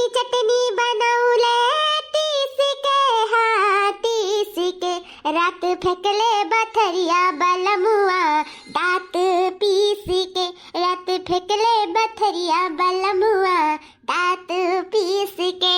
चटनी बनौले तीस के, हाँ तीस के, रात फेंकले बथरिया बलमुआ दांत पीस के, रात फेंकले बथरिया बलमुआ दांत पीस के।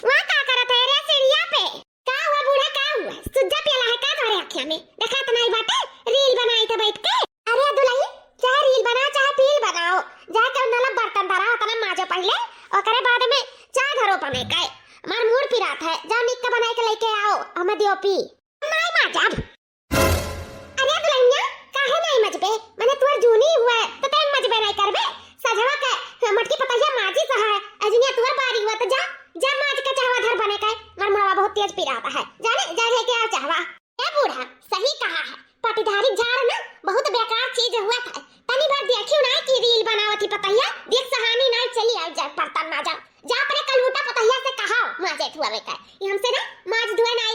वहाँ का करत है रे सीढ़िया पे? का हुआ बूढ़ा, का हुआ? सुज्जा पियला है का तोरे अखिया में? देखा तो नहीं बाटे, रील बनाई थे बैठ के। अरे दुल्हन, चाहे रील बनाओ चाहे पील बनाओ, जाके नला बर्तन धरा होता ना माजो पहले, और करे बाद में चाय धरो पने का। मार मूड पिरात है, जाओ निक का बनाई के लेके आओ, हम दियो पी। नहीं माजब। अरे दुल्हनिया, काहे नहीं मजबे? मैंने तुअर जूनी हुआ तो तैन मजबे नहीं करबे। सजवा के मटकी पतैया माजी सहा है, अजनिया तुअर बारी हुआ तो जा जा माज के चाहवा धर बने का। मार मुड़वा बहुत तेज पिराता है, जाने जा लेके आओ चाहवा। ए बूढ़ा, सही कहा है, पटीधारी झाड़ ना बहुत बेकार चीज हुआ था। तनी बार देखियो ना कि रील बनावती पतैया, देख सहानी ना चली आ जा बर्तन माजा। जा अपने कलूटा पतैया से कहा माजे धुआ में का। ये हमसे ना माज धुए ना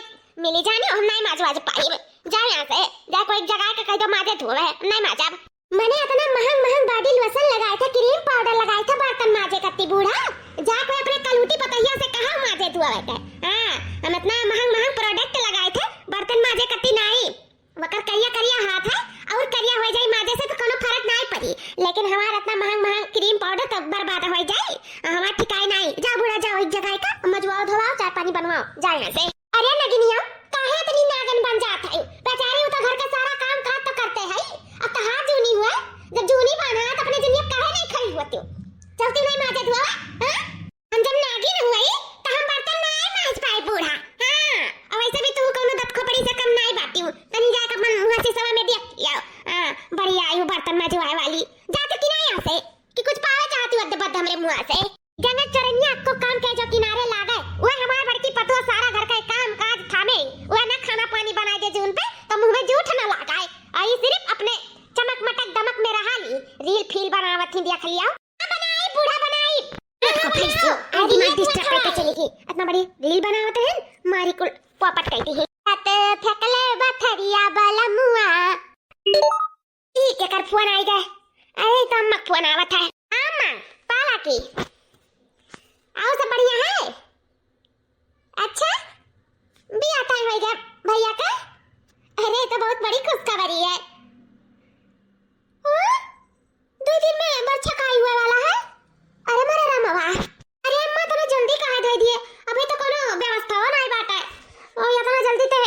मिली जाने, हम नहीं माजवाज पाई में। जा यहां से, जा कोई जगह के कह दो माजे धुए नहीं माजब। मैंने इतना महंग बॉडी लोशन लगाया था, क्रीम पाउडर लगाया था बर्तन माजे कत्ती बूढ़ा। जा कोई अपने कलूटी पतैया से कहा माजे धुआ का। हां, हम इतना महंग प्रोडक्ट लगाए थे बर्तन माजे कत्ती नहीं। वकर करिया हाथ है और करिया हो जाए माजे से तो कोनो फर्क नहीं पड़ी, लेकिन हमारा इतना महंग क्रीम पाउडर तो बर्बाद हो जाए, हमारा ठिकाई नहीं। जा बूढ़ा जाओ एक जगह का मजवाओ धोवाओ चाय पानी बनवाओ, जा यहां से। अरे नगिनिया, काहे इतनी नागन बन जात है? बेचारे वो तो घर का सारा काम काज तो करते हैं। अब तो हाथ जूनी हुआ, जब जूनी बना तो अपने दुनिया काहे नहीं खड़ी होती हो? चलती नहीं माजे धोवा। हां, हम जब नागिन हुई तो हम बर्तन नहीं माज पाए बूढ़ा। हां, और वैसे भी तू कोनो दत खोपड़ी से कम नहीं बाटी हूं। तनी जा के मन हुआ से समय में देख लिया। हां, बड़ी आई हूं बर्तन माजवाए वाली। जा तो कि नहीं यहां से कि कुछ पावे चाहती हो अद्दे हमरे मुंह से। जने चरनिया को काम के जो किनारे लागे, वो हमार बड़की पतुआ सारा घर का काम काज थामे, वो ना खाना पानी बनाए दे जून पे तो मुंह में जूठ ना लगाए। आई सिर्फ अपने चमक मटक दमक में रहा ली, रील फील बनावत ही देख लिया। बनाई बूढ़ा बनाई को फिर से आदि मार डिस्टर्ब करके चलेगी। इतना बड़ी रील बनावत है, मारी कुल पोपट कहती है। रात फेंकले बथरिया बलमुआ। ठीक है, कर फोन आई गए। अरे तो अम्मा फोन आवत है। अम्मा पाला की आओ, सब बढ़िया है? अच्छा भी आता है भैया, भैया का? अरे तो बहुत बड़ी खुशखबरी है। 2 दिन में बच्चा का हुआ वाला है। अरे मेरा रामवा, अरे अम्मा तो जल्दी कहा दे दिए, अभी तो कोनो व्यवस्था हो नहीं बाटा है। ओ इतना जल्दी तो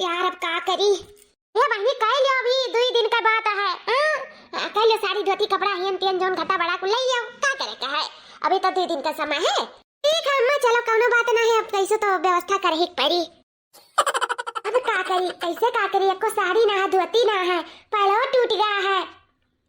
यार अब का करी? ये बहनी कह लियो, अभी 2 दिन का बात है। हां, कह लियो साड़ी धोती कपड़ा हियन तियन जोन घटा बड़ा को ले लियो, का करे का है? अभी तो 2 दिन का समय है। ठीक है अम्मा, चलो कोनो बात नहीं है, अब कैसे तो व्यवस्था करे ही पड़ी। अब का करी, कैसे का करी? एको साड़ी ना है, धोती ना है, पहले टूट गया है,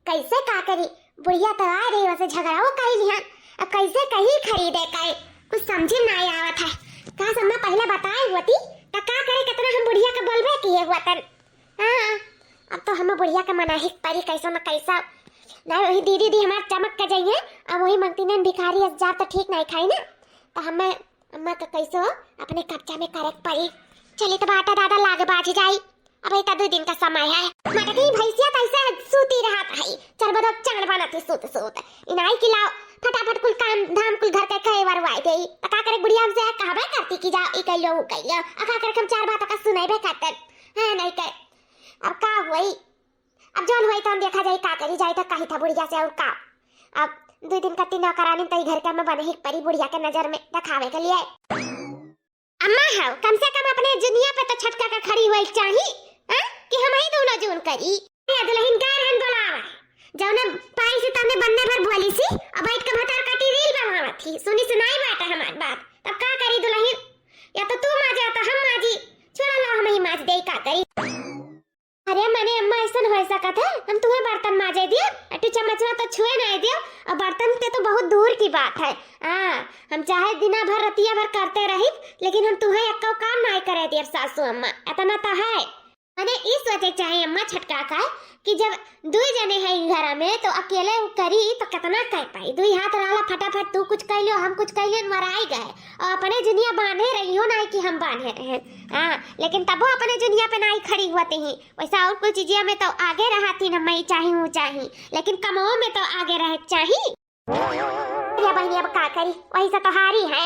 कैसे का करी? बुढ़िया तो आ रही, वैसे झगड़ाओ कर लिया, अब कैसे कहीं खरीदे का? कुछ समझ नहीं आवत है। का सम्मा पहले बताए होती तो का करे, कितना हम बुढ़िया के बोलबे किए हुआ तन। हां, अब तो हम बुढ़िया के मना ही पड़ी, कैसा ना कैसा। नहीं वही दीदी दी हमार चमक के जाइए, अब वही मंगती ने भिखारी हजार तो ठीक नहीं खाई ना, तो हमें अम्मा का कैसो अपने कब्जा में करे पड़ी। चले तो बाटा दादा लागे बाजी जाई, अब इतना 2 दिन का समय है। मटकी भैंसिया कैसे सूती रहा है, चरबदो चांद बनाती सूत इनाई खिलाओ, फटाफट कुल काम धाम कुल घर के कई बार वाई गई। का करे बुढ़िया हमसे कहबे करती कि जा ई कइलो उ कइलो, का करे हम 4 बातों का सुनाइबे करते। हां नहीं कर, अब का हुई, अब जोन हुई तो हम देखा जाए का करी जाए तो कही था बुढ़िया से। और का अब 2 दिन का 3 करानी तो घर का मैं बने ही परी बुढ़िया के नजर में दिखावे के लिए। अम्मा है कम से कम अपने दुनिया पे तो छटका का खड़ी हुई चाहिए। हां, कि हम ही दोनों जोन करी। ये दुल्हन गार हन बोलावा, जौने पाई से तने बनने भर बोली सी, अब बैठ के भटार काटी रील बनावत थी, सुनी सुनाई बात है हमार बात। तब का करी दुल्हन, या तो तू माजे या तो हम माजी, छोड़ा लो हम ही माज दे का करी। अरे मैंने अम्मा ऐसा हो सकता है, हम तुम्हें बर्तन माजे दियो, अटू चम्मचवा तो छुए नहीं दियो, और बर्तन ते तो बहुत दूर की बात है। हां, हम चाहे दिना भर रतिया भर करते रही, लेकिन हम तुम्हें एक काम नहीं करे दिए सासू अम्मा, इतना तो है। मैंने इस वजह चाहे अम्मा छटका का कि जब 2 जने हैं घर में तो अकेले करी तो कितना कर पाई। 2 हाथ रहला फटाफट, तू कुछ कह लियो हम कुछ कह लियो, मराई गए और अपने दुनिया बांधे रही हो नहीं कि हम बांधे रहे। हां, लेकिन तब वो अपने दुनिया पे नहीं खड़ी होती ही। वैसा और कुछ चीज़ों में तो आगे रहती न, मैं चाही हूँ चाही, लेकिन कमाओ में तो आगे रह चाही। बहनी अब का करी, वही से तो हारी है।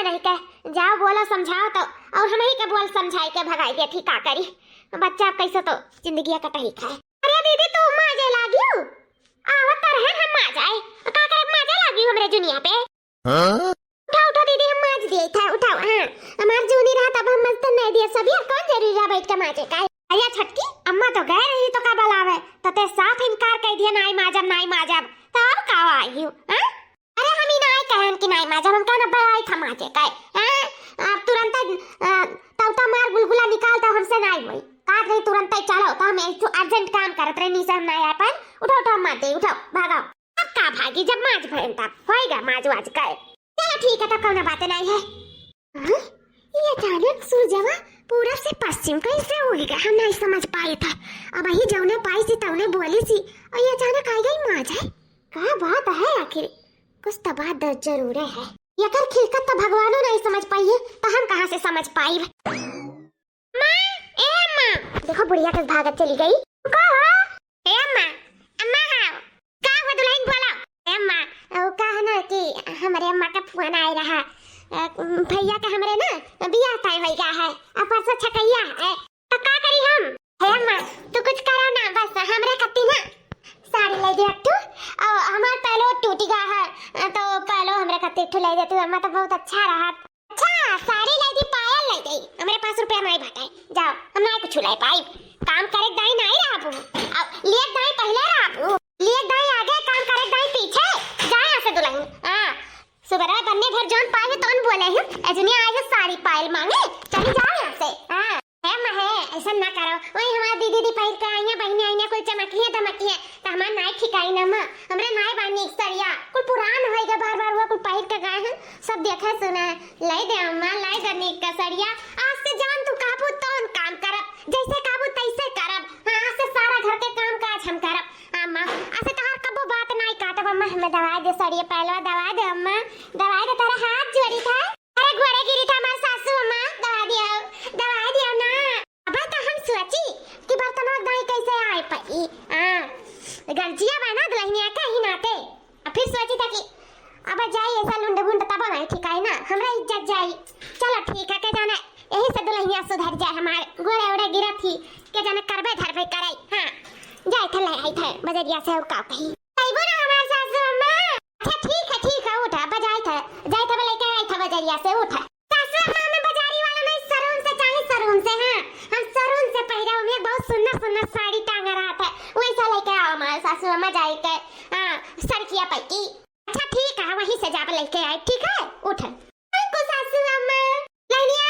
नहीं कह जाओ बोलो समझाओ तो, और हम ही के बोल समझाई के भगाई दे थी, का करी बच्चा कैसे तो जिंदगी कटही खाए। अरे दीदी तू माजे लागियो, आवत रहे हम आ जाए, का करे माजे लागियो हमरे दुनिया पे। उठाओ उठाओ दीदी हम माज दिए था, उठाओ। हां हमार जूनी रहा तब हम मस्त नहीं दिए सभी, कौन जरूरी रहा बैठ के माजे का। अया छटकी अम्मा तो गए रही तो का बलावे, तो ते साफ इनकार कर दिया नाई माजब तो अब का आई हूं। अरे हम ही नाई कहन कि नाई माजब, हम कहना बलाई था माजे का। अब तुरंत तौता मार गुलगुला निकाल तो हमसे नाई हुई, का नहीं तुरंत ही चलो तो हम एक अर्जेंट काम करत रहे, नी से हम नाई आ पाए। उठाओ उठाओ मार दे, उठाओ भागो। अब का भागी, जब माज भरन तब होएगा माज वाज का। चलो ठीक है तो कौन बात नहीं है। ये अचानक सूरजवा पूरब से पश्चिम कैसे होएगा, हम नहीं समझ पाए था। अब ही जौने पाई सी तौने बोली सी, और ये अचानक आ गई माँ जाए, क्या बात है आखिर, कुछ तो बात जरूर है। ये कर खिलकत तो भगवानों नहीं समझ पाई है, तो हम कहाँ से समझ पाई। माँ ए माँ, देखो बुढ़िया किस भागत चली गई। ए माँ अम्मा हाँ का हो दुल्हन बोला। ए माँ वो कहा ना कि हमारे अम्मा का फोन आ रहा, भैया का हमरे ना बियाह तय हो गया है, अब परसों छकैया है, तो का करी हम। हे अम्मा तू कुछ करो ना, बस हमरे कत्ती ना साड़ी ले दे तू, और हमार पहलो टूटी गया है तो पहलो हमरे कत्ती ठु ले दे तू अम्मा, तो बहुत अच्छा रहा। अच्छा साड़ी ले दी, पायल ले दी, हमरे पास रुपया नहीं भटाई, जाओ हम ना कुछ ले पाई, काम करे दाई नहीं रहबू, अब लिए दाई पहले रहबू, लिए दाई आगे काम करे दाई पीछे, जा यहां से दुल्हन। हां सुबह बनने भर जोन पाए तो बोले हैं अजनी आए है साड़ी पायल मांगे, चली जाओ यहां से। हां है महे ऐसा ना करो, वही हमारी दीदी दी पहिर के आई है, बहनी आई है, कोई चमकी है दमकी है तो हमार नाई ठिकाई ना मां, हमरे नाई बानी सरिया कुल पुरान होएगा, बार-बार हुआ कुल पहिर के गए हैं, सब देखे सुना लाई दे अम्मा, लाई दनी का सरिया, आज से जान तू काबू तोन काम करब, जैसे काबू तैसे करब। हां आज से सारा घर के काम काज हम करब। अम्मा ऐसे तहार कबो बात नहीं काटब अम्मा, हमें दवाई दे सरिया पहलवा दवाई दे अम्मा, दवाई दे, तेरा हाथ जोड़ी था, अरे घोड़े गिरी था हमार सासू अम्मा, दवाई दियो ना। अब तो हम सोची कि बर्तनों दाई कैसे आए पई, गर्जिया बना दुल्हनिया का ही नाते, अब फिर सोची था कि अब जाई ऐसा लुंड बुंड तब नहीं ठिकाई ना, हमरा इज्जत जाई। चलो ठीक है के जाने यही से दुल्हनिया सुधर जाए, हमारे गोड़े ओड़े गिरा थी के जाने करबे धरबे कराई। हां जाए थे ले आई थे बजरिया से का कहीं आइबो ना हमार सासू अम्मा। अच्छा ठीक है उठा बजाई थे, जाए थे लेके आई थे बजरिया से, उठा सासू अम्मा में बाजारी वाला नहीं, सरून से चाहिए सरून से। हां हम सरून से पहरा में बहुत सुंदर साड़ी टांग रहा था, वैसा लेके आओ हमार सासू अम्मा जाए के। हां सरकिया पैकी, अच्छा ठीक है वहीं से जाके लेके आए, ठीक है उठ को सासू अम्मा। दुल्हनिया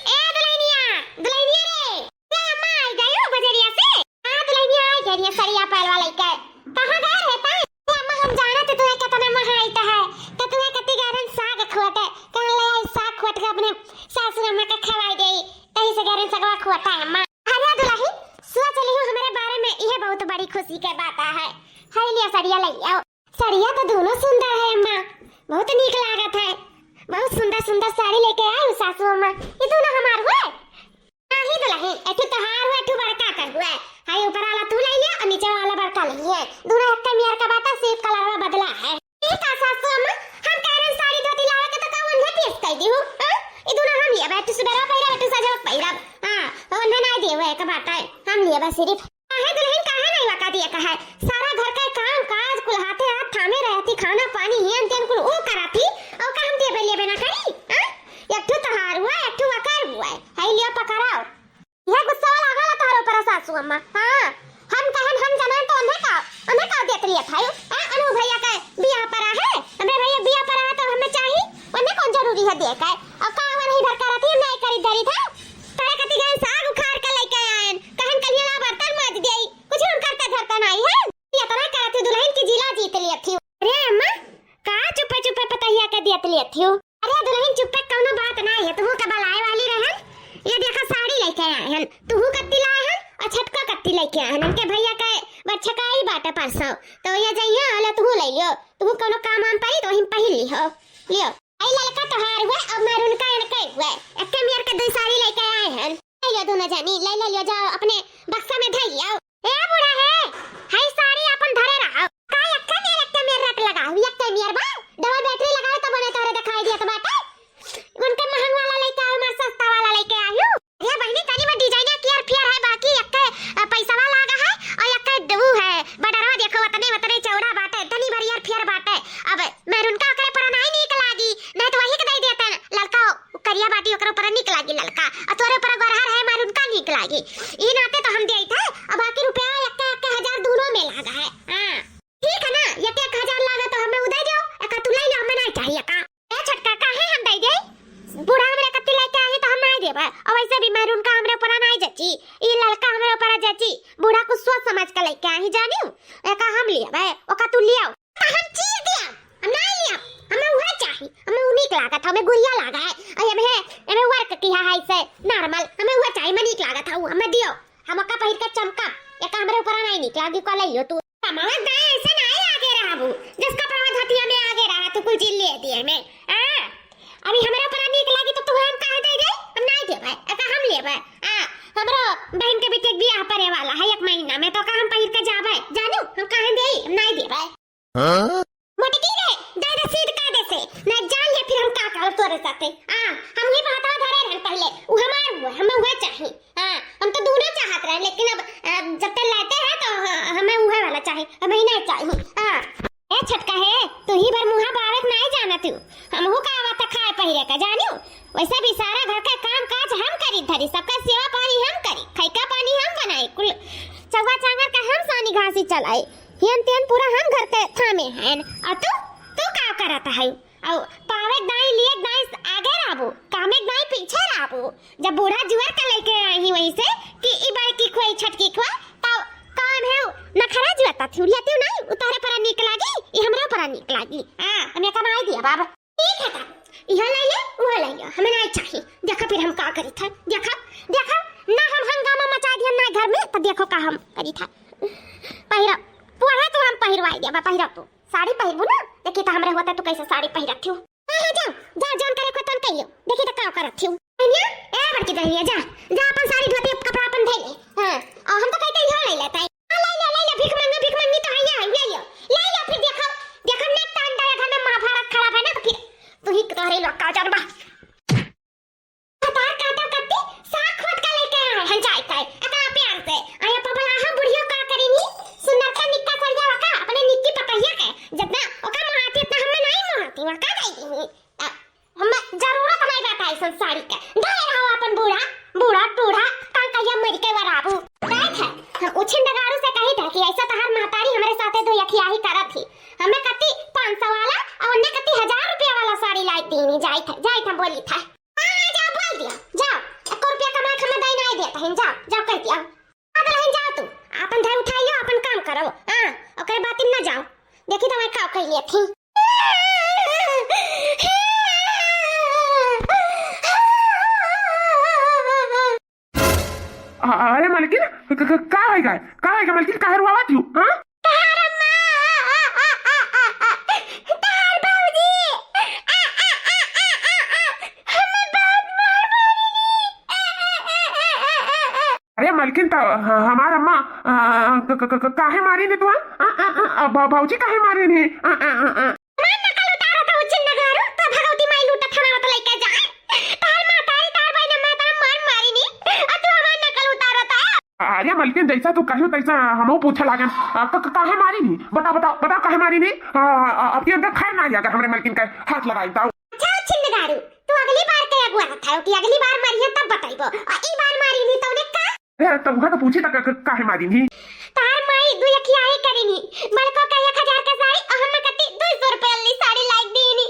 ए दुल्हनिया रे क्या अम्मा आई गई हो बजरिया से। हां दुल्हनिया आई गई है सरिया पहलवा लेके, कहां गए रहता है अम्मा, हम जाने थे तुम्हें कितना महाईता है, तो तुम्हें कति गरन साग खुआते, कहां ले आई साग खुआत के अपने सासू अम्मा का खवाई दे, कहीं से गरन साग खुआता है अम्मा। अरे दुल्हन सोच चली हो हमारे बारे में, यह बहुत बड़ी खुशी के बात है। हाय लिया सरिया ले आओ, सरिया तो दोनों सुंदर है अम्मा, बहुत नीक लागत है, बहुत सुंदर साड़ी लेके आई सासू अम्मा, ये दोनों हमार हुए नहीं दुल्हन, एठू तहार हुए एठू बड़का कर हुए, हाय ऊपर वाला तू ले लिया और नीचे वाला बड़का ले लिया, दोनों एक मियार का बात है, सिर्फ कलर में बदला है। ठीक है सासू अम्मा, हम कह रहे साड़ी धोती लावे के तो कौन है पीस कह दी हूं, ये दोनों हम लिया बैठ सुबह पहिरा बैठ सजा पहिरा। हां उन्हें नहीं देवे का बात है, हम लिया बस सिर्फ। हां दुल्हन कहां नहीं वका दिया कहा, सारा घर का काम काज कुल हाथे हाथ थामे रहती, खाना पानी ही अंतिम कुल ओ कराती, और का हम देबे लेबे ना करी। एक ठो तहार हुआ एक ठो वकार हुआ, हाय लिया पकड़ाओ, यह गुस्सा लागला तोहर ऊपर सासू अम्मा। हां हम कहन हम जमान तो उन्हें का देत लिया था अनु भैया का बियाह पड़ा है, हमरे भैया बियाह पड़ा है तो हमें चाहिए, उन्हें कौन जरूरी है दे का, अब का नहीं भर कर रही नहीं करी दरी था, तड़े कति गए साग उखाड़ के लेके आए, कहन कलिया बर्तन माज देई, कुछ हम करता धरता नहीं है, ये तरह करती दुल्हन की जिला जीत लिया थी। अरे अम्मा का चुप पतहिया के देत लिया थी, अरे दुल्हन चुप कौनो बात नहीं है, तू का बलाए वाली रहन, ये देखा साड़ी लेके आए हैं, तू कत्ती लाए हैं और छटका कत्ती लेके आए हैं, उनके भैया का बच्चकाई बाटा परसों, तो ये जाइए अले तू ले लियो, तू कोनो काम आम पाई तो हिम पहिल लियो आई लड़का तोहार हुआ, अब मैरून का इनका हुआ, एक मियार के दो साड़ी लेके आए हैं, ले लियो दोनों जानी, ले लियो जाओ अपने बक्सा में धई आओ। ए बूढ़ा है हाय साड़ी अपन धरे रहो, का एक मियार रख लगाओ, एक मियार बा डबल बैटरी चाहिए का ए छटका काहे हम दई दे बूढ़ा हमरे कत्ती लेके आए तो हम नहीं देबे और वैसे भी मैरून का हमरे ऊपर नहीं जची ई लड़का हमरे ऊपर जची बूढ़ा को सोच समझ के लेके आई जानियो एका हम लेबे ओका तू लियाओ हम चीज दिया हम नहीं लिया हमें वह चाहिए हमें उनिक लागत हमें गुड़िया लागा है अरे हमें वर्क किया है इसे नॉर्मल हमें वह चाहिए मनिक लागत है हमें दियो हम का पहिर के चमका एका हमरे ऊपर नहीं निकला कि को लियो तू हमारा दाएं ऐसे नहीं आगे रहबू जिसका प्रवाद हथिया में आगे रहा तो कुल चीज ले दिए मैं अभी हमारे ऊपर निक लागी तो तू हम काहे दे दे हम नहीं देबे एका हम लेबे हमरो बहन के बेटे बियाह परे वाला है 1 महीना में तो का हम पहिर के जाबे जानू हम काहे दे हम नहीं देबे हां मोटकी रे दे रसीद का दे से ना जान ले फिर हम का कर तोरे साथे हम ही बात धरे रहन पहले उ हमार हुआ हमें हुआ चाहिए हम तो दोनों चाहत रहे लेकिन अब जब तक लेते हैं तो हमें उहे वाला चाहिए हमें नहीं चाहिए ए छटका है तू ही भर मुहा बावत नहीं जाना तू हमहु का आवत खाए पहिरे का जानियो वैसे भी सारा घर का काम काज हम करी धरी सबका सेवा पानी हम करी खैका पानी हम बनाई कुल चौवा चांगर का हम सानी घासी चलाई हियन तेन पूरा हम घर के थामे हैं और तू का करता है और पावे दाई लिए दाई आगे राबू कामे दाई पीछे राबू जब बूढ़ा जुआर का लेके आई वहीं से कि ई बार की खोई छटकी खो तो काम है नखरा जुआता थी उलियाती नहीं उतारे पर निक लागी ई हमरा पर निक लागी हमें कमाई दिया बाबा ठीक है यह ले ले वो ले ले हमें नहीं चाहिए देखो फिर हम का करी था देखो ना हम हंगामा मचा दिया ना घर में तो देखो का हम करी था पहिरा पूरा तो हम पहिरवाई दिया पहिरा तू साड़ी पहिरबू ना देखी तो हमरे होता तो कैसे साड़ी पहिरत थी जा जान करे को तन कहियो देखी तो का करत थी अन्या ए बड़की दहिया जा अपन साड़ी धोती कपड़ा अपन धे ले और हम तो कहते हो ले लेता ले ले भीख मांगी तो हैया ले लो फिर देखो नेक टाइम दाया घर में महाभारत खड़ा है ना तो फिर तू ही तोरे लोग का जानबा तार काटा कत्ती साख खोद का लेके आए हैं जाय काय अता प्यार से आया पबला हम बुढ़ियो का करेनी सुनर का निक्का कर जावा का अपने निक्की पतैया के जितना ओका महाती इतना हमें नहीं महाती वा का दई दी हम जरूरत नहीं बात है सन साड़ी के दे रहो अपन बूढ़ा कांकैया मर के वराबू देख हम उछिन डगारू से कही था कि ऐसा तहार महतारी हमारे साथे दो यखिया ही करत थी हमें कत्ती 500 वाला और उन्हें कत्ती 1000 रुपया वाला साड़ी लाई दीनी जाई था बोली था जाओ बोल दिया जाओ 1 रुपया कमा के हमें दई नहीं देता है जाओ कह दिया अब लहन जाओ तू अपन धर उठाइयो अपन काम करो ओकरे बात न जाओ देखी तो मैं का कह लिए थी अरे मालकिन का है मालकिन का रुआवत हूँ हां अरे मालकिन तो हमार अम्मा काहे मारी ने तू भाऊजी काहे मारे ने अरे मालकिन जैसा तू कहियो तैसा हमो पूछे लागन काहे मारी नी बता काहे मारी नी अब ये अंदर खैर ना आया अगर हमरे मालकिन का हाथ लगाई ताऊ अच्छा छिंदगारू तू अगली बार के अगुआ था कि अगली बार मारिए तब बताइबो ई बार मारी नी तौने का अरे तब तो पूछी तक काहे मारी नी तार माई दु यखिया ही करेनी बड़को का 1000 का साड़ी और हम कत्ती 200 रुपए वाली साड़ी लाइक दीनी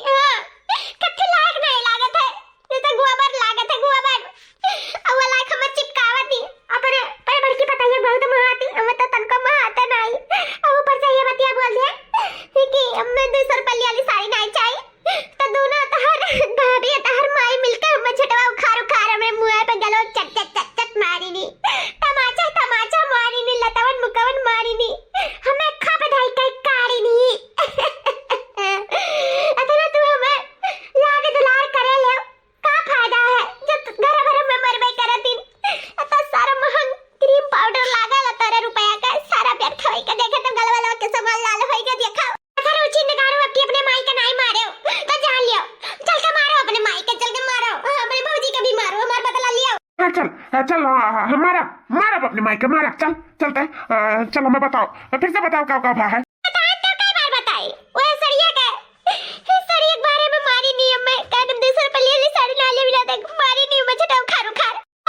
कत्ते लायक नहीं लागत है ये तो गुआबर लागत है गुआबर अब लायक हम चिपकावत दी अपने पर बड़की पता है बहुत महाती हम तो तनको महाता नहीं और ऊपर से ये बतिया बोल दे कि हमें 200 रुपए वाली साड़ी नहीं चाहिए तो दोनों तहर भाभी तहर माई मिलकर हम छटवा उखार हमें मुंह पे गलो चट मारी नी तमाचा मारी नी लतावन मुकवन मारी नी हमें खा पे ढाई कई काड़ी नी अतने तू हमें लागे दुलार करे ले का फायदा है जब घर भर में मरबे करत दिन अत सारा महंग क्रीम पाउडर लागा ला 13 रुपया का सारा व्यर्थ होई के देखे तो गलवा के सामान लाल होई के देखा अगर उची निगारो अपने माई का नहीं मारे तो जान लियो चल के मारो अपने माई के चल के मारो अपने भौजी के भी मारो हमार बदला लियो चल हमारा मारा अपने माई के मारा चलते चलो मैं बताओ फिर से बताओ क्या है तो कई बार बताई वो सड़िया का सड़िया के बारे में मारी नहीं मैं कदम 200 रुपए ले साड़ी ना ले मिला देख मारी नहीं मैं छटाऊ खारू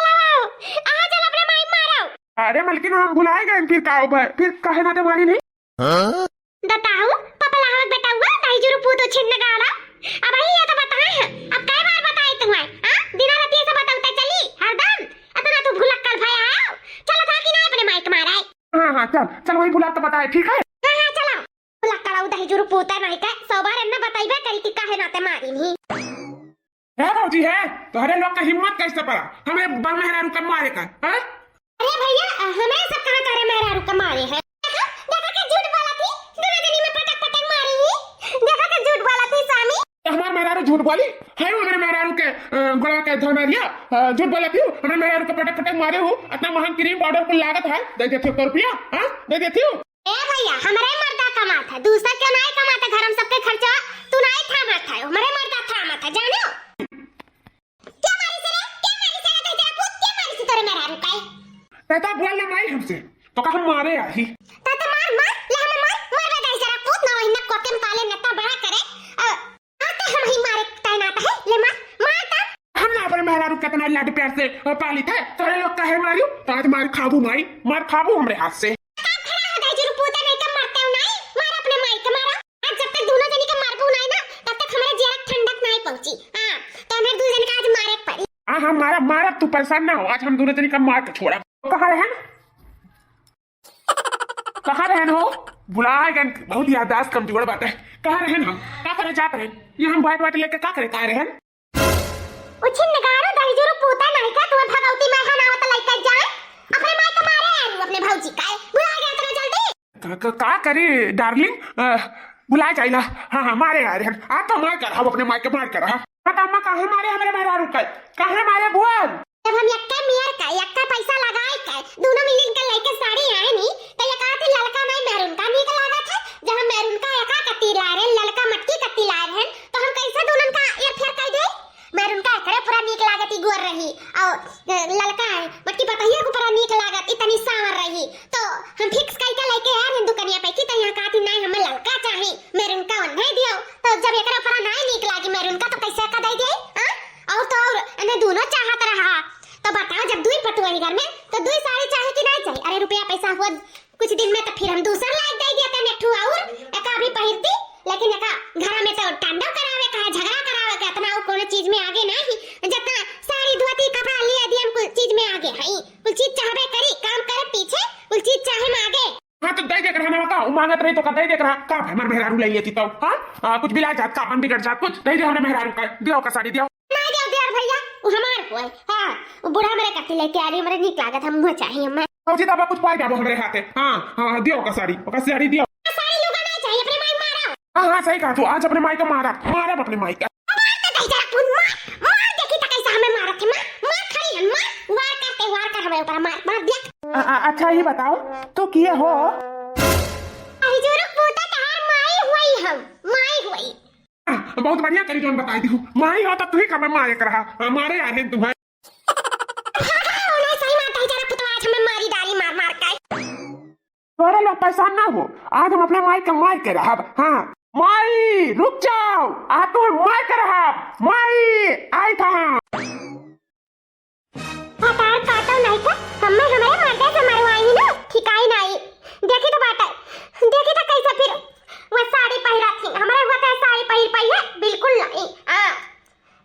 आओ आ चल अपने माई मारो अरे मालकिन हम भुलाए गए फिर का फिर काहे ना मारी नहीं बताओ पापा लाहक बेटा हुआ दाई जुरु पूतो छिन्न गाला वही बुला तो बताए, ठीक है? हाँ हाँ चलो बुला कड़ाऊ दही जुरु पूता नहीं का 100 बार अन्ना बताइबे करी कि काहे नाते मारी नहीं है भौजी है, तोहरे लोग का हिम्मत कैसे पड़ा हमें बड़ मेहरारू के मारे का, हैं? अरे भैया हमें सब कहां करे मेहरारू के मारे हैं। देखा के झूठ बोला थी, दोनों जनी में पटक पटक मारी ही। देखा के झूठ बोला थी स्वामी। हमारे मेहरारू झूठ बोली है, हमारे मेहरारू के गोला के धर मारिया, झूठ बोला थी हमारे मेहरारू के पटक पटक मारे हो। इतना महंगा क्रीम पाउडर को लागत है, दे देती 100 रुपया, हां दे देती हूं। ए भैया हमारे मर्दा कमाता है, दूसरा क्यों नहीं कमाता, घर हम सबके खर्चा तू नहीं थामत है, हमारे मर्दा थामत है जानो। क्या मारी से तेरा पुत क्या मारी से तेरे मेहरारू का तता बोलना नहीं हमसे तो का हम मारे आही तता मार ले हमें मार दे जरा पुत ना इन्ना कोकेम पाले नता बड़ा करे आते हम ही मारे तैनात है ले मारता हम ना अपने मेहरारू कितना लाड प्यार से पाली थे, तोरे लोग काहे मारियो तो आज मार खाबू माई, मार खाबू हमरे हाथ से। हाँ मारा मारा तू परेशान ना हो, आज हम दोनों जनी का मार के छोड़ा। कहाँ रहन कहाँ रहन हो, बुलाए गन बहुत याददाश्त कमजोर बात है। कहाँ रहन हम क्या करे जाते हैं ये हम बाइट बाइट लेके क्या करे कहाँ रहन उछिन नगारो दही जुरु पूता नहीं का तुम्हें भगवती मैं हनावत लइका जाए अपने मां के मारे आरू अपने भौजी का बुला गया इतना जल्दी का करी डार्लिंग बुलाए जाइला। हाँ हाँ मारे आ रहन आ तो मार कर हम अपने मार के मार कर अम्मा काहे मारे हमारे मेहरारू का काहे मारे बोल। जब हम यक्का मियर का यक्का पैसा लगाए का दोनों मिल के लेके साड़ी आए नी तो ये कहा थी लड़का नहीं मैरून का निक लगा था, जब हम मैरून का यक्का कत्ती ला रहे लड़का मटकी कत्ती ला रहे तो हम कैसे दोनों का एयर फेयर कर दे। मैरून का एकरे पूरा निक लागत गोर रही और लड़का मटकी बताइए को पूरा निक लागत इतनी सांवर रही तो हम फिक्स करके लेके आए हैं दुकानिया पे की तो यहां कहा थी नहीं हमें लड़का चाहिए मैरून का नहीं दियो तो जब एकरा पूरा नहीं निक लागी मैरून का तो कैसे का दे दे और तो और इन्हें दोनों चाहत रहा तो बताओ जब दुई पटुआ घर में तो दुई साड़ी चाहिए कि नहीं चाहिए। अरे रुपया पैसा हुआ कुछ दिन में तो फिर हम दूसरा लाइक दे दिया था नेठू और एका अभी पहिरती लेकिन एका घर में तो टांडव करावे का झगड़ा करावे का इतना और कोनो चीज में आगे नहीं जितना साड़ी धोती कपड़ा लिया दिए हम कुछ चीज में आगे है कुछ चीज चाहबे करी काम करे पीछे कुछ चीज चाहे में आगे। हाँ तो दे देख रहा ना का मांगत रही तो का दे देख रहा का हमारे मेहरारू ले लेती तो हां कुछ बिला जात का अपन बिगड़ जात कुछ दे दे हमारे मेहरारू का दियो का साड़ी दियो नहीं दियो दियो भैया वो हमार को है। हां वो बुढ़ा मेरे कत्ती लेके आ रही मेरे निक लागत हम वो चाहिए मैं औजी तब कुछ पाई जाबो हमरे हाथे। हां हां दियो का साड़ी दियो साड़ी लुगा नहीं चाहिए अपने माई मारो। हां हां सही कहा तू आज अपने माई का मारा अपने माई का मार तो जरा पुन मार देखी तो कैसा हमें मारा थे मार खड़ी है वार करते वार कर हमें ऊपर मार दिया। अच्छा ये बताओ तो किए हो अरे जो रुक पूता तार माई हुई हम माई हुई बहुत बढ़िया करी जोन बताई दी हूं माई हो तो तू ही का मैं मारे कर रहा मारे आ रहे तुम्हारे सही माता जरा पुतवा आज हमें मारी डाली मार मार के तोरे लोग परेशान ना हो आज हम अपने माई का मार के रहा। हाँ माई रुक जाओ आ तो मार के रहा माई आई था तार काटो नहीं था हमें हमारे मर्दे से मरवाई ही ना ठिकाई नहीं देखी तो बात है देखी तो कैसे फिर वो साड़ी पहरा थी हमारे हुआ था साड़ी पहर है बिल्कुल नहीं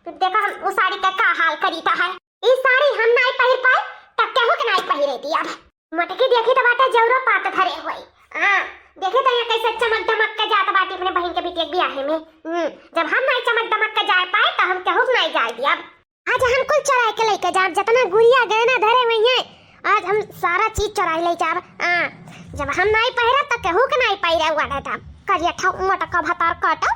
तो देखो हम वो साड़ी का हाल करीता है इस साड़ी हम नहीं पहर पाए तब क्या हो कि नहीं पहरे दी अब मटकी देखी तो बात है जरूर पात धरे हुई देखे तो ये कैसे चमक दमक के जाता बाटी अपने बहन के बेटे ब्याह में जब हम नहीं चमक दमक के जा पाए तो हम क्या हो नहीं जाए दी अब आज हम कुल चुरा के लेके जाब जितना गुड़िया गहना धरे हुए हैं आज हम सारा चीज चुरा ले जाब जब हम नहीं पहरा तो कहू के नहीं पहरा हुआ था करिया ठा मटका भतार काटा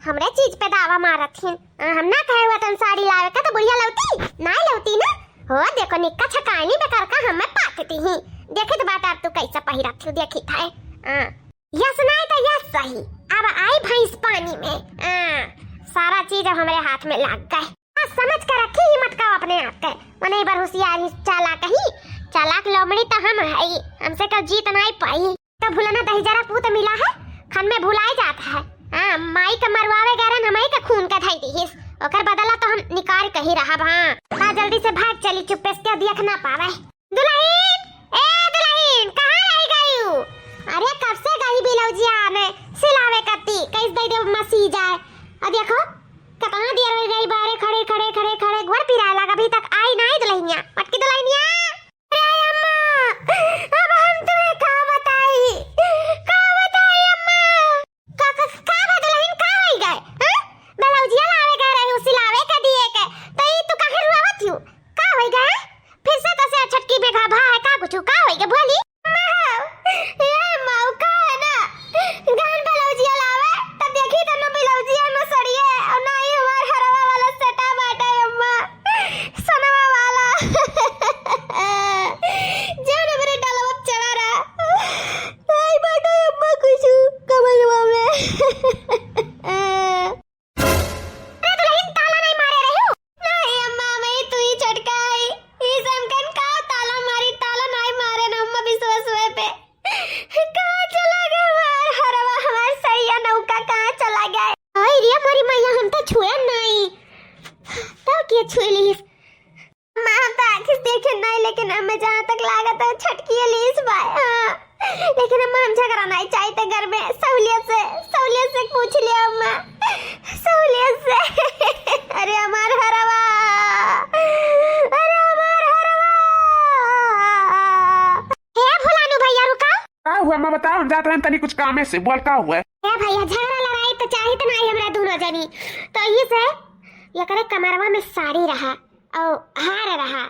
हमरे चीज पे दावा मारत हिन हम ना कहे हुआ तन साड़ी लावे का तो बुढ़िया लौटी नहीं लौटी ना हो देखो निक्का छकानी बेकार का हमें पातती ही देखे तो बात आप तू कैसा पहिरा थी देखी था यस नहीं तो यस सही अब आई भैंस पानी में सारा चीज अब हमारे हाथ में लग गए समझ कर रखी ही मटका अपने आप के मने बार होशियारी चालाक लोमड़ी तो हम है हमसे का जीत नहीं पाई तो भूलना दही जरा पूत मिला है खन में भुलाए जाता है माई का मरवावे गरन हमाई का खून का धाई दीहिस ओकर बदला तो हम निकाल कही रहा हां जल्दी से भाग चली चुप्पे से देख ना पावे दुल्हन कहां रह गई अरे कब से गई बिलौजिया में सिलावे कत्ती कैसे दे दे मसी जाए अब देखो कितना देर हो गई बारे खड़े गोड़ पिरा लगा अभी तक आई नहीं दुल्हनिया मटकी दुल्हनिया अरे अम्मा अब हम तुम्हें क्या बताई जान मेरे डाला चढ़ा रहा आई बाटा अम्मा कुछ कमरवा में अरे दुल्हन ताला नहीं मारे रही हो नहीं अम्मा मैं तू ही छटकाई ई समकन का ताला मारी ताला नहीं मारे ना अम्मा विश्वास हुए पे कहां चला गया मार हरवा हमार सरिया नौका कहां चला गया आई रिया मारी मैया हम तो छुए नहीं तो क्या छुए ली मां तो आखिर देखे नहीं लेकिन हमें जहां तक लागत है छटकी लीस भाई हां लेकिन अम्मा हम झगड़ा नहीं चाहते घर में सहूलियत से पूछ लिया अम्मा सहूलियत से अरे हमार हरवा हे भुलानु भैया रुका का हुआ मैं बताओ जात रहन तनी कुछ कामे से बोल का हुआ ए भैया झगड़ा लड़ाई तो चाहिए तो नहीं हमरा दोनों जनी तो ये से ये करे कमरवा में साड़ी रहा और हार रहा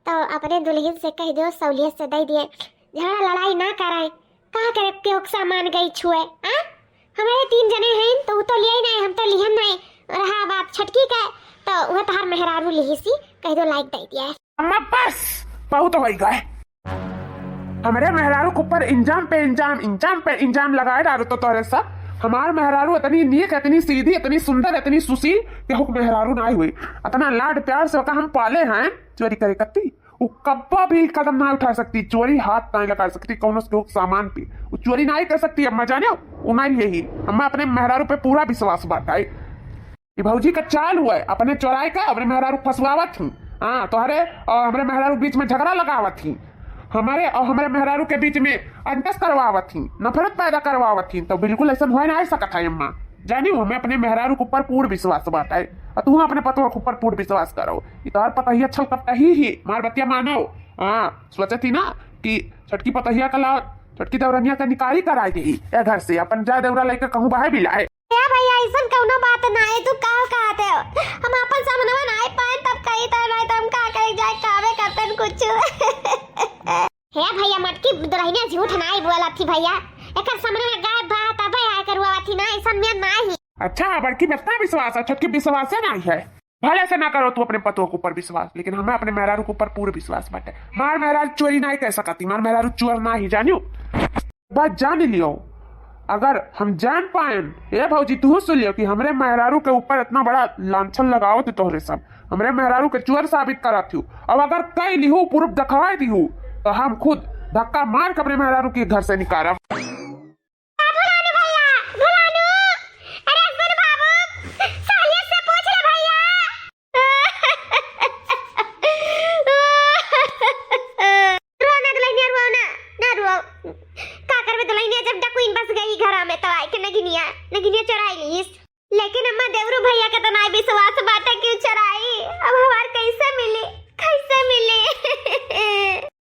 तो अपने दुल्हन से कह दो सहूलियत से दे दिए झगड़ा लड़ाई ना कराए का करे क्यों सामान गई छुए हां हमारे 3 जने हैं तो वो तो लिए नहीं हम तो लिहन नहीं रहा बात छटकी का तो वो तहार मेहरारू लिहिसी कह दो लाइक दे दिया अम्मा बस बहुत हो गए हमारे मेहरारू के ऊपर इंजाम पे इंजाम लगाए डालो तो तोरे सब हमार मेहरारू इतनी नीक इतनी सीधी इतनी सुंदर इतनी सुशील कि हुक मेहरारू ना हुई इतना लाड प्यार से हम पाले हैं चोरी करे कत्ती वो कब्बा भी कदम ना उठा सकती चोरी हाथ नहीं लगा सकती कौन उसके सामान पे वो चोरी नहीं कर सकती अम्मा जाने उन्हें यही हमें अपने मेहरारू पे पूरा विश्वास बांटा है ये भौजी का चाल हुआ है अपने चौराहे का अपने मेहरारू फंसवावत थी हाँ तुम्हारे और हमारे मेहरारू बीच में झगड़ा लगावत थी हमारे और हमारे मेहरारू के बीच में अंतस करवावत थी नफरत पैदा करवावत थी तो बिल्कुल ऐसा हो ना सकता है अम्मा जानी हमें अपने मेहरारू के ऊपर पूर्ण विश्वास बात है और तू अपने पतों के ऊपर पूर्ण विश्वास करो इतार पतहिया छल कपटा ही मार बतिया मानो हाँ सोचे थी ना कि छटकी पतहिया का लाओ छटकी दौरनिया का निकाली कराई थी या घर से अपन जा दौरा लेकर कहूँ बाहर भी लाए भैया ऐसा कौनो बात ना है तू का कहते हो हम अपन सामने ना आए पाए तब कहीं तो नहीं तो हम का करे जाए कावे करतन कुछ हे भैया मटकी दुल्हनिया झूठ नहीं बोला थी भैया एकर सामने में गाय बात अबे आए करवा थी ना ऐसा में नहीं अच्छा बड़की में इतना विश्वास है छटकी विश्वास है नहीं है भले से ना करो तू अपने पतों के ऊपर विश्वास लेकिन हमें अपने मेहरारू के ऊपर पूरा विश्वास बाटे मार मेहरारू चोरी नहीं कर सकती मार मेहरारू चोर ना ही जानियो बात जान लियो अगर हम जान पाए ये भौजी तू सुन लियो कि हमरे मेहरारू के ऊपर इतना बड़ा लांछन लगाओ तो तोहरे सब हमरे मेहरारू के चोर साबित करा थी अब अगर कई लिहू पूर्व दिखवाई दी तो हम खुद धक्का मार के अपने मेहरारू के घर से निकाला लेकिन अम्मा देवरू भैया के तो नहीं विश्वास बात है क्यों चराई अब हमार कैसे मिली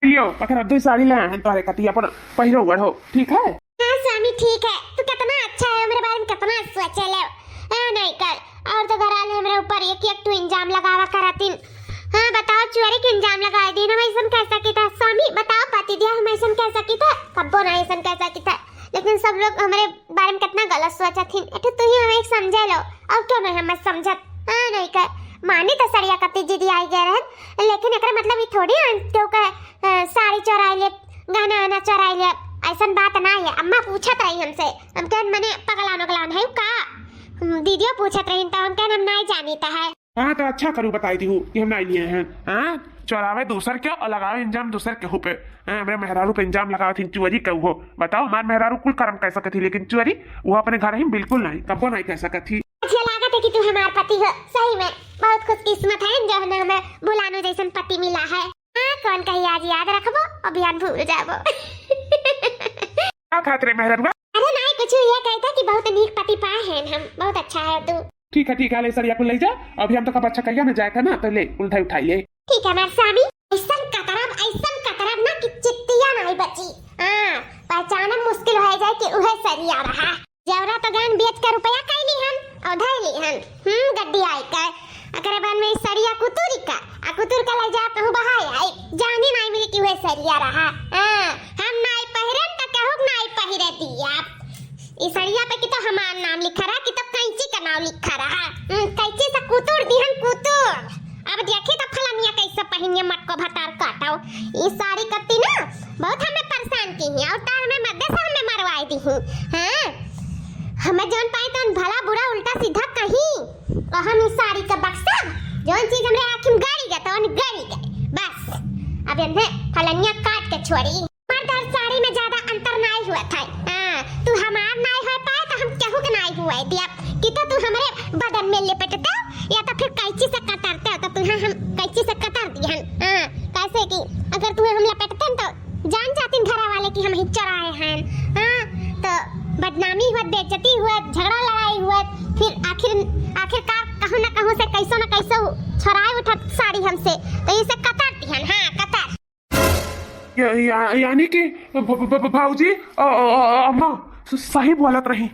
लियो अगर दो साड़ी ले हैं तुम्हारे कतिया पर पहिरो गढ़ो ठीक है हां स्वामी ठीक है तू कितना अच्छा है मेरे बारे में कितना सोचे ले नहीं कर और तो घर वाले मेरे ऊपर एक तो इंजाम लगावा करातीन हां बताओ चोरी के इंजाम लगाए दिन हम ऐसा कैसा की था स्वामी बताओ पति दिया हम ऐसा कैसा की था कब्बो नहीं ऐसा कैसा की था लेकिन सब लोग हमारे बारे में कितना गलत सोचा थी तो तू ही हमें समझे लो अब क्यों नहीं हम समझत हां नहीं कर मानी तो सड़िया कति जिदी आई गए रहन लेकिन एकरा मतलब ये थोड़ी तो का साड़ी चोराई ले गाना आना चोराई ले ऐसा बात ना है अम्मा पूछत रही हमसे हम कहन मने पगलान है का दीदियो पूछत रही तो हम कहन हम नहीं जानीता है हाँ तो अच्छा करूँ बताई दी हूँ कि हम नहीं लिए हैं हाँ चौरावे दूसर क्यों और लगाओ इंजाम दूसर के पे मेरे मेहरारू पे इंजाम लगाओ थी चोरी क्यों हो बताओ हमारे मेहरारू कुल कर्म कह सकती लेकिन चोरी वो अपने घर ही बिल्कुल नहीं कबो नहीं कह सकती अच्छा लागत है कि तू हमार पति हो सही में बहुत खुशकिस्मत है जो हमें बुलानो जैसन पति मिला है हाँ कौन कही आज याद रखबो अभियान भूल जाबो क्या खाते मेहरारू अरे नहीं कुछ ये कहता कि बहुत नीक पति पाए हैं हम बहुत अच्छा है तू ठीक है ले सरिया को ले जा अभी हम तो कब अच्छा कहिया में जाएगा ना तो ले उल्टा उठाइए ठीक है मेरे स्वामी ऐसा कतरब ना कि चिट्टिया नहीं बची हां पहचानना मुश्किल हो जाए कि उहे सरिया रहा जवरा तो गान बेच कर रुपया कैली हन और धैली हन गड्डी आई का अकर बन में सरिया कुतुरी का कुतुर का ले जा कहूं बहाय आई जानी नहीं मिली कि उहे सरिया रहा हां हम नहीं पहिरन त कहूं नहीं पहिरे दिया इस सरिया पे कि तो हमार नाम लिखा रहा कि तो कैंची का नाम लिखा रहा कैंची से कुतुर दिहन कुतुर अब देखे तो फलानिया कैसे पहिनिया मत अब इन्हें फलनिया काट के छोड़ी। मर्द और साड़ी में ज्यादा अंतर नहीं हुआ था। तू हमार नहीं हो पाए तो हम केहू के नहीं हुआ दिया कि तो तू हमारे बदन में लिपटते या तो फिर कैंची से कतरते हो तो तुम्हें हम कैंची से कतर दिहन। कैसे कि अगर तुम्हें हम लपेटते तो जान जाती घरा वाले कि हम ही चराए हैं। तो बदनामी हुआ, बेइज्जती हुआ, झगड़ा लड़ाई हुआ, फिर आखिरकार कहूं ना कहूं से कैसो ना कैसो छुड़ाए उठा साड़ी हमसे, तो इसे कतर दिहन। कतर यानी कि भाऊजी अम्मा सही बोलत रही।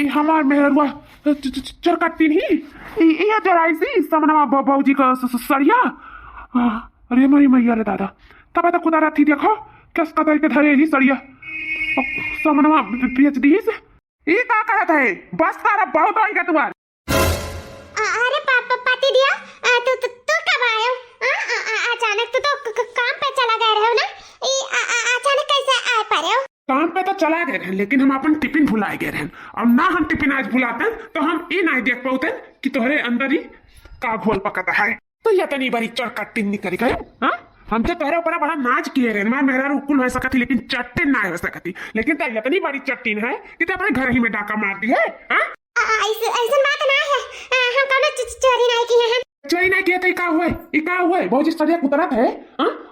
हमार मेहरुआ चरकट्टी नहीं ये जराई सी समनवा भाऊजी का सरिया। अरे मरी मैया रे दादा, तब तक खुदा थी देखो किस कतर के धरे ही सरिया समनवा बेच दी। ये का करत है? बस तारा बहुत होएगा तुम्हार। अरे पापा पाती दिया तू कब आए हो? अचानक तो काम पे चला गए रहे हो ना, अचानक कैसे आ पा रहे हो? काम पे तो चला गए रहे, लेकिन हम अपन टिफिन भुलाए गए रहे। और ना हम टिफिन आज भुलाते तो हम ये नहीं देख पाते कि तुम्हारे अंदर ही का घोल पकता है। तो ये तो नहीं बड़ी चरकट्टी निकल गए। हम तो तोहरे ऊपर बड़ा नाच किए रहे, मैं मेरा रुकुल हो सकती लेकिन चट्टिन ना हो सकती। लेकिन तो इतनी बड़ी चट्टिन है कि तो अपने घर ही में डाका मार दी है। ऐसा बात ना है, हम कौन चोरी नहीं किए हैं। चोरी नहीं किए तो का हुआ बहुत सरिया कुतरत है।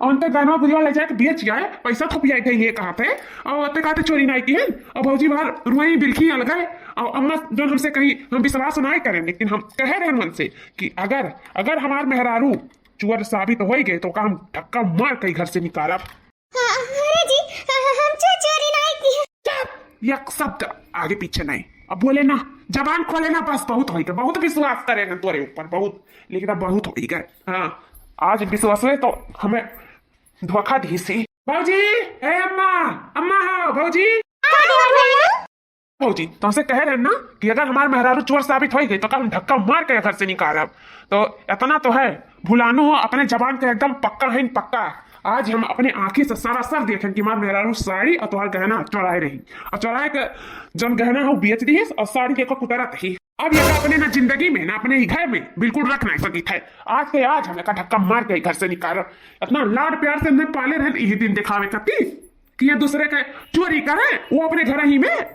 अंत गाना बुझवा ले जाके बेच जाए, पैसा थोपिया गई ये कहा थे और ते कहते चोरी नहीं की है। और भौजी बाहर रुई बिल्खी अलग है। और अम्मा जो हमसे कहीं हम विश्वास नहीं करें, लेकिन हम कह रहे हैं मन से कि अगर हमार मेहरारू चोर साबित हो गए तो काम धक्का मार कई घर से निकालब। अरे जी हम चोरी नहीं की है। एक शब्द आगे पीछे नहीं, अब बोले ना जबान खोले ना, बस बहुत हो गए। बहुत विश्वास करे हैं तोरे ऊपर बहुत, लेकिन अब बहुत हो गए। आज विश्वास है तो हमें धोखा दी सी। भाजी ए अम्मा हो भाजी तुमसे कह रहे हैं ना कि अगर हमारे मेहरारू चोर साबित हो गई तो कल धक्का मार के घर से निकालब। तो इतना तो है, भुलानो अपने जबान का एकदम पक्का है पक्का। आज हम अपने आंखें से सारा सर देखें कि हमारे मेहरारू साड़ी और तुम्हारा गहना चौराए रही और चौराए का जन गहना हो बेच दी और साड़ी के को कुतरत ही। अब ये अपने ना जिंदगी में ना अपने ही घर में बिल्कुल रख नहीं सकी थे। आज के आज हमें का धक्का मार के घर से निकालो। इतना लाड प्यार से हमें पाले रहे, यही दिन दिखावे करती कि ये दूसरे के चोरी करे वो अपने घर ही में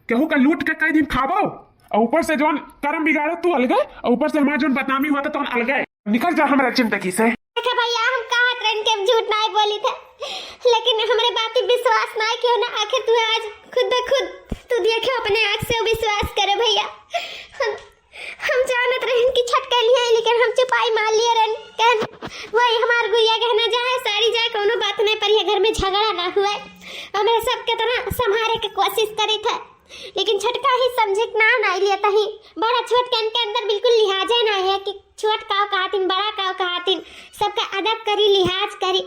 केहू का लूट के कई दिन खाबो और ऊपर से जो कर्म बिगाड़ो तू अलग और ऊपर से हमारा जो बदनामी हुआ था तो अलग। निकल जा हमारा जिंदगी से। भैया हम कहा ट्रेन के झूठ नहीं बोली था, लेकिन हमारे बात पे विश्वास नहीं क्यों ना। आखिर तू आज खुद ब खुद तू देखे अपने आँख से विश्वास करे भैया। हम जानत रहे कि छटके लिए, लेकिन हम चुपाई मार लिए रहन। वही हमार गुड़िया गहना जाए साड़ी जाए कोनो बात नहीं पर घर में झगड़ा ना हुआ। और मैं सबके तरह संभाले के कोशिश करी था, लेकिन छटका ही समझे ना नहीं लिया ही। बड़ा छोट के अंदर बिल्कुल लिहाजे नहीं है कि छोट काव कहतीन बड़ा काव कहतीन, सबका अदब करी लिहाज करी।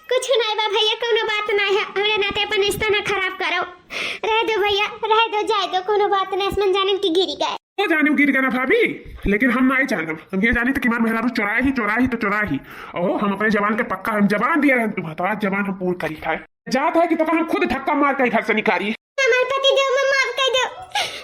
कुछ नहीं बा भैया, कोनो बात नहीं है। हमारे नाते अपन रिश्ता ना खराब करो। रह दो भैया, रह दो, जाए दो, कोनो बात नहीं। असमन जाने की गिरी गए तो जाने गिर गया ना भाभी, लेकिन हम नहीं जानब। हम ये जाने कि हमारे मेहरारू चौराही तो चौराही। और हम अपने जवान के पक्का हम जवान दिया रहे तुम्हारा, तो आज जवान हम पूर्ण करी था। जात है कि तो हम खुद धक्का मार के घर से निकाली। हमारे पति देव माफ कर दो,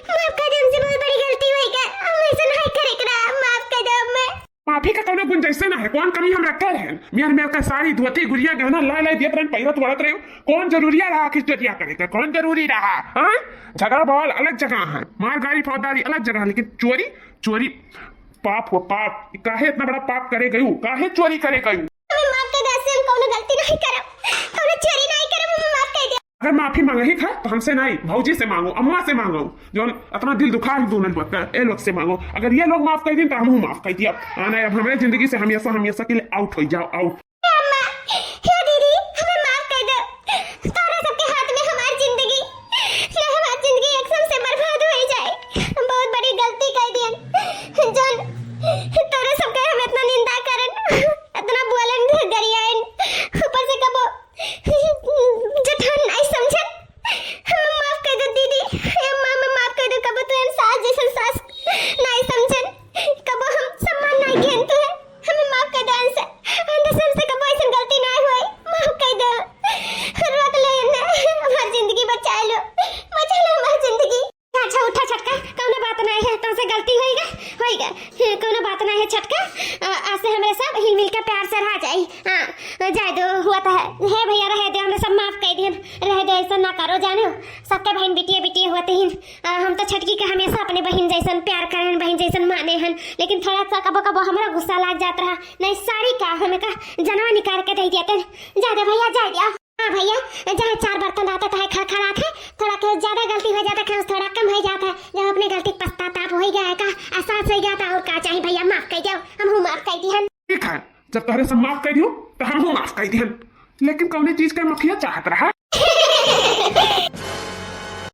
हमसे बहुत बड़ी गलती हुई है। हम ऐसा नहीं करेगा, माफ कर दो। मैं माफी का कोनो गुंजाइश ना है। कौन कमी हम रखते हैं? मेरे का साड़ी धोती गुड़िया गहना ला दिए पैरत वड़त रहे। कौन जरूरिया रहा कि चोरिया करेगा? कौन जरूरी रहा? झगड़ा बवाल अलग जगह है, मार गाड़ी फौजदारी अलग जगह, लेकिन चोरी पाप हो पाप। काहे इतना बड़ा पाप करे गयू? काहे चोरी करे गयू? हमें माफ कर दो, हम कोनो गलती नहीं करब, कोनो चोरी नहीं करब, हमें माफ कर दो। अगर माफी मांगे ही था तो हमसे नहीं, भौजी से मांगो, अम्मा से मांगो, जो अपना दिल दुखा है दोनों वक्त ये लोग से मांगो। अगर ये लोग माफ कर दें तो हम माफ कर दिया। आना अब हमारे जिंदगी से हमेशा के लिए आउट हो जाओ, आउट। दीदी हमें माफ कर दो, तारा सबके हाथ में हमारी जिंदगी एकदम से बर्बाद हो जाए। हम बहुत बड़ी गलती कर दियन जान, तारा सबके हम इतना निंदा करन, इतना बोलन गरियान, ऊपर से कबो जठान नहीं समझन। हमें माफ कर दो दीदी, अम्मा में माफ कर दो। कबो तू सास जैसन सास नहीं समझन, कबो हम सम्मान नहीं कियन तू है। हमें माफ कर दो अंदर से कबो ऐसी गलती ना होए, माफ कर दो। रोक ले ना, हमारी जिंदगी बचा लो हमारी जिंदगी। अच्छा उठा छटका, कौन बात नहीं है, तुमसे गलती होई होई गए कोनो बात ना है छटका आज से हमरे सब हिल मिल के प्यार से रह जाई। हां जाय दो हुआ तो है भैया रह दे हमरे सब माफ कर दियन रह दे ऐसा ना करो जानो सबके बहन बिटिया होते हैं हम तो छटकी के हमेशा अपने बहन जैसन प्यार करन बहन जैसन माने हन लेकिन थोड़ा सा कबो कबो हमरा गुस्सा लग जात रहा नहीं साड़ी का हमें का जनवा निकाल के दे दिया जा दे भैया जा दिया। हाँ भैया जहाँ 4 बर्तन आता है खड़खड़ात है थोड़ा के ज्यादा गलती हो जाता है थोड़ा कम हो जाता है जब अपने गलती पछताताप हो गया है का एहसास हो गया था और का चाहिए भैया माफ कर दो हम माफ कर दिहन। ठीक है जब तोहरे से माफ कर दियो तो हम माफ कर दिहन लेकिन कौने चीज के मखिया चाहत रहा